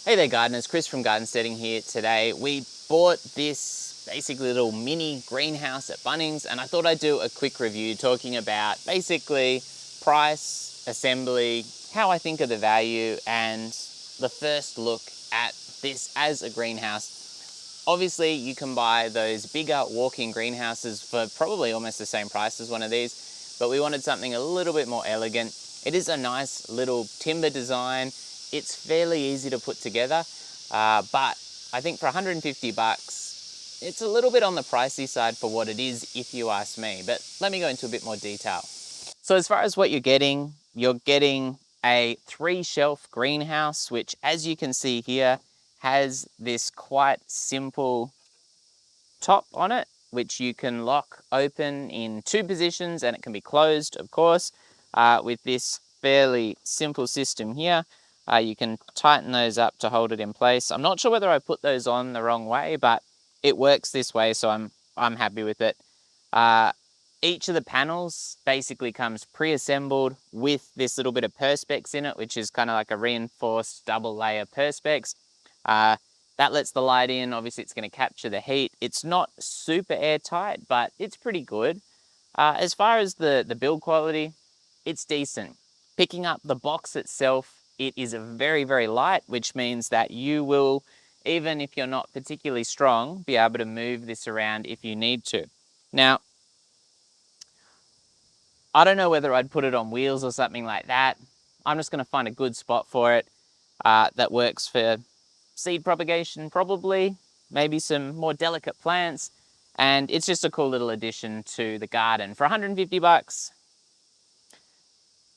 Hey there gardeners, Chris from Garden Setting here today. We bought this basically little mini greenhouse at Bunnings and I thought I'd do a quick review talking about basically price, assembly, how I think of the value and the first look at this as a greenhouse. Obviously you can buy those bigger walk-in greenhouses for probably almost the same price as one of these, but we wanted something a little bit more elegant. It is a nice little timber design. It's fairly easy to put together, but I think for 150 bucks, it's a little bit on the pricey side for what it is, if you ask me. But let me go into a bit more detail. So as far as what you're getting a 3-shelf greenhouse, which as you can see here, has this quite simple top on it, which you can lock open in 2 positions and it can be closed, of course, with this fairly simple system here. You can tighten those up to hold it in place. I'm not sure whether I put those on the wrong way, but it works this way, so I'm happy with it. Each of the panels basically comes pre-assembled with this little bit of Perspex in it, which is kind of like a reinforced double layer Perspex. That lets the light in. Obviously, it's going to capture the heat. It's not super airtight, but it's pretty good. As far as the build quality, it's decent. Picking up the box itself, it is very, very light, which means that you will, even if you're not particularly strong, be able to move this around if you need to. Now, I don't know whether I'd put it on wheels or something like that. I'm just going to find a good spot for it that works for seed propagation probably, maybe some more delicate plants, and it's just a cool little addition to the garden. For 150 bucks,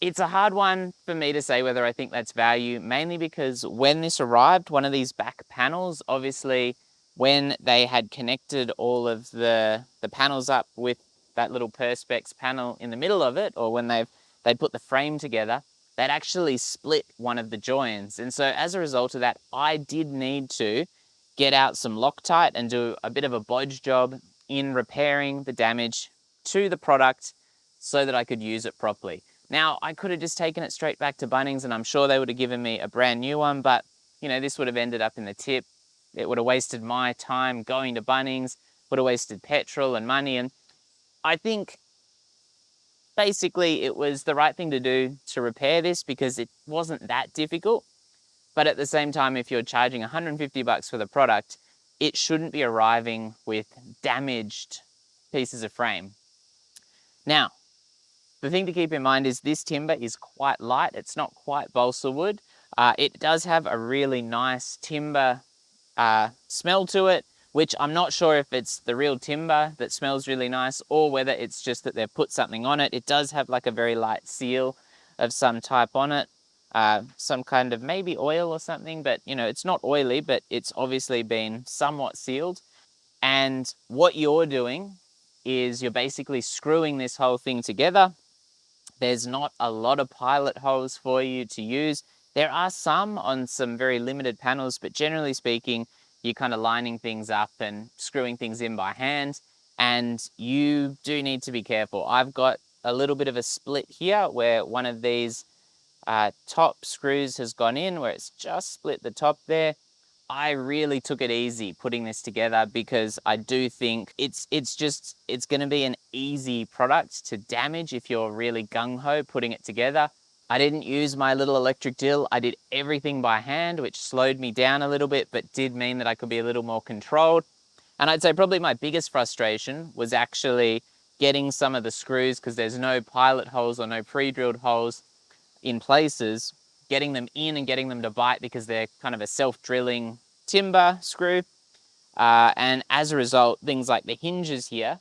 it's a hard one for me to say whether I think that's value, mainly because when this arrived, one of these back panels, obviously when they had connected all of the panels up with that little Perspex panel in the middle of it, or when they'd put the frame together, they'd actually split one of the joins. And so as a result of that, I did need to get out some Loctite and do a bit of a bodge job in repairing the damage to the product so that I could use it properly. Now, I could have just taken it straight back to Bunnings and I'm sure they would have given me a brand new one, but you know, this would have ended up in the tip. It would have wasted my time going to Bunnings, would have wasted petrol and money. And I think basically it was the right thing to do to repair this because it wasn't that difficult. But at the same time, if you're charging 150 bucks for the product, it shouldn't be arriving with damaged pieces of frame. Now, the thing to keep in mind is this timber is quite light. It's not quite balsa wood. It does have a really nice timber smell to it, which I'm not sure if it's the real timber that smells really nice or whether it's just that they've put something on it. It does have like a very light seal of some type on it, some kind of maybe oil or something, but you know, it's not oily, but it's obviously been somewhat sealed. And what you're doing is you're basically screwing this whole thing together. There's not a lot of pilot holes for you to use. There are some on some very limited panels, but generally speaking, you're kind of lining things up and screwing things in by hand, and you do need to be careful. I've got a little bit of a split here where one of these top screws has gone in, where it's just split the top there. I really took it easy putting this together because I do think it's going to be an easy product to damage if you're really gung-ho putting it together. I didn't use my little electric drill. I did everything by hand, which slowed me down a little bit, but did mean that I could be a little more controlled. And I'd say probably my biggest frustration was actually getting some of the screws, because there's no pilot holes or no pre-drilled holes in places, getting them in and getting them to bite because they're kind of a self-drilling timber screw. And as a result, things like the hinges here,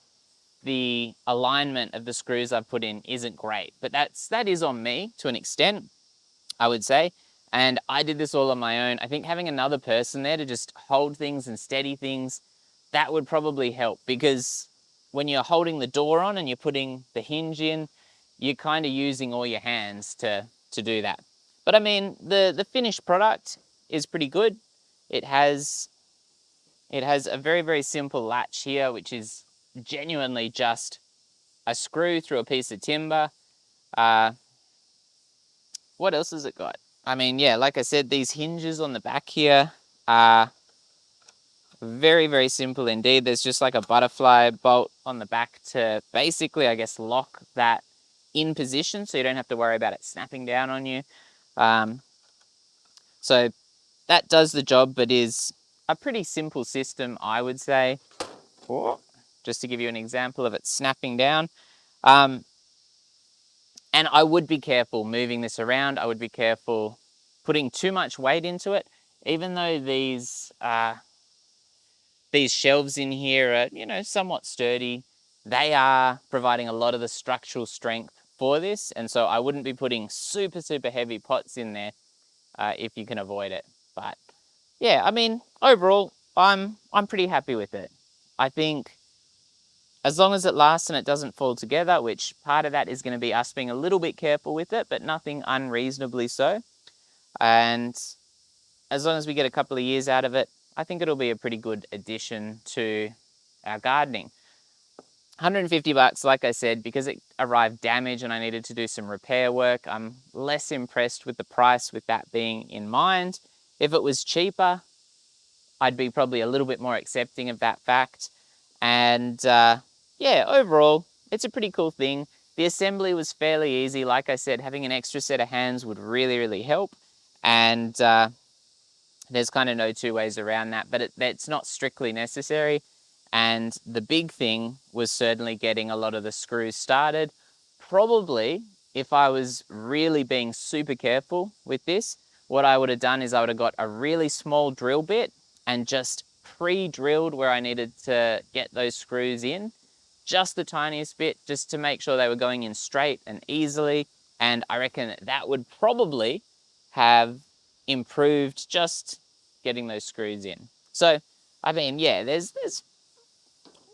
the alignment of the screws I've put in isn't great. But that is on me to an extent, I would say. And I did this all on my own. I think having another person there to just hold things and steady things, that would probably help, because when you're holding the door on and you're putting the hinge in, you're kind of using all your hands to do that. But I mean, the finished product is pretty good. It has a very, very simple latch here, which is genuinely just a screw through a piece of timber. What else has it got? I mean, yeah, like I said, these hinges on the back here are very, very simple indeed. There's just like a butterfly bolt on the back to basically, I guess, lock that in position so you don't have to worry about it snapping down on you. So that does the job, but is a pretty simple system, I would say. Just to give you an example of it snapping down. And I would be careful moving this around. I would be careful putting too much weight into it. Even though these shelves in here are, you know, somewhat sturdy, they are providing a lot of the structural strength for this. And so I wouldn't be putting super, super heavy pots in there if you can avoid it. But yeah, I mean, overall, I'm pretty happy with it. I think as long as it lasts and it doesn't fall together, which part of that is going to be us being a little bit careful with it, but nothing unreasonably so. And as long as we get a couple of years out of it, I think it'll be a pretty good addition to our gardening. 150 bucks, like I said, because it arrived damaged and I needed to do some repair work, I'm less impressed with the price with that being in mind. If it was cheaper, I'd be probably a little bit more accepting of that fact. And yeah, overall, it's a pretty cool thing. The assembly was fairly easy. Like I said, having an extra set of hands would really, really help. And there's kind of no two ways around that, but it's not strictly necessary. And the big thing was certainly getting a lot of the screws started. Probably, if I was really being super careful with this, what I would have done is I would have got a really small drill bit and just pre-drilled where I needed to get those screws in, just the tiniest bit, just to make sure they were going in straight and easily. And I reckon that would probably have improved just getting those screws in. So, I mean, yeah, there's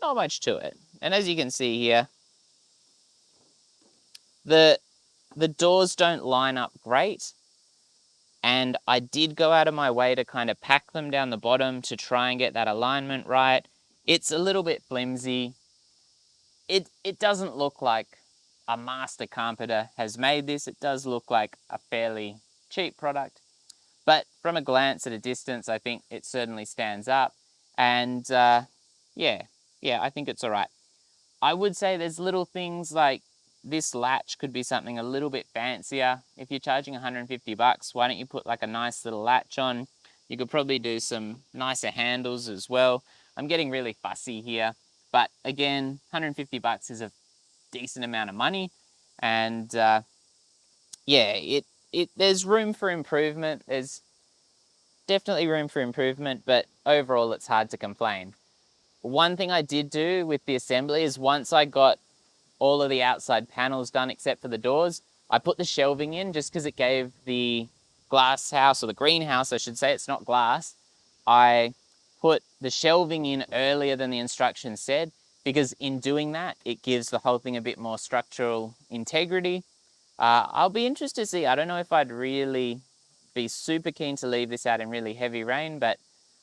not much to it. And as you can see here, the doors don't line up great. And I did go out of my way to kind of pack them down the bottom to try and get that alignment right. It's a little bit flimsy. It doesn't look like a master carpenter has made this. It does look like a fairly cheap product. But from a glance at a distance, I think it certainly stands up. And yeah, I think it's all right. I would say there's little things like this latch could be something a little bit fancier. If you're charging 150 bucks, why don't you put like a nice little latch on? You could probably do some nicer handles as well. I'm getting really fussy here, but again, 150 bucks is a decent amount of money. And yeah, there's room for improvement. There's definitely room for improvement, but overall it's hard to complain. One thing I did do with the assembly is once I got all of the outside panels done except for the doors, I put the shelving in just because it gave the glass house, or the greenhouse I should say, it's not glass. I put the shelving in earlier than the instructions said, because in doing that, it gives the whole thing a bit more structural integrity. I'll be interested to see. I don't know if I'd really be super keen to leave this out in really heavy rain, but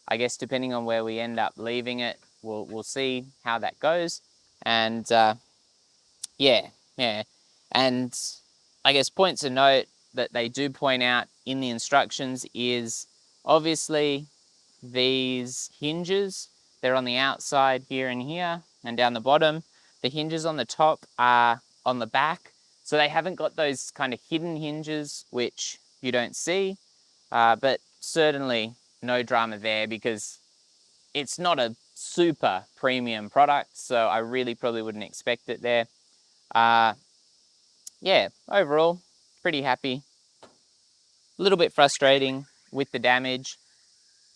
I guess depending on where we end up leaving it, we'll see how that goes. And yeah, and I guess points of note that they do point out in the instructions is obviously these hinges, they're on the outside here and here and down the bottom. The hinges on the top are on the back, so they haven't got those kind of hidden hinges which you don't see, but certainly no drama there because it's not a super premium product, so I really probably wouldn't expect it there. Yeah, overall, pretty happy. A little bit frustrating with the damage.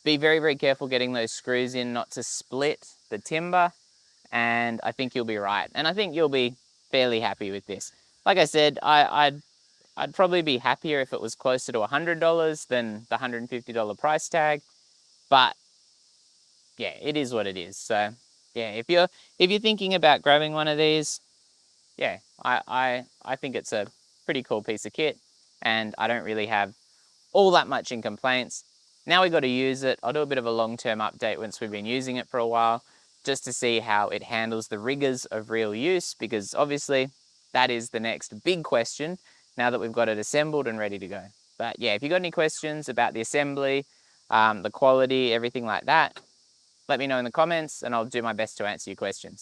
Be very, very careful getting those screws in not to split the timber, and I think you'll be right. And I think you'll be fairly happy with this. Like I said, I'd probably be happier if it was closer to $100 than the $150 price tag, but yeah, it is what it is. So yeah, if you're thinking about grabbing one of these, yeah, I think it's a pretty cool piece of kit, and I don't really have all that much in complaints. Now we got to use it. I'll do a bit of a long-term update once we've been using it for a while, just to see how it handles the rigors of real use, because obviously that is the next big question now that we've got it assembled and ready to go. But yeah, if you've got any questions about the assembly, the quality, everything like that, let me know in the comments and I'll do my best to answer your questions.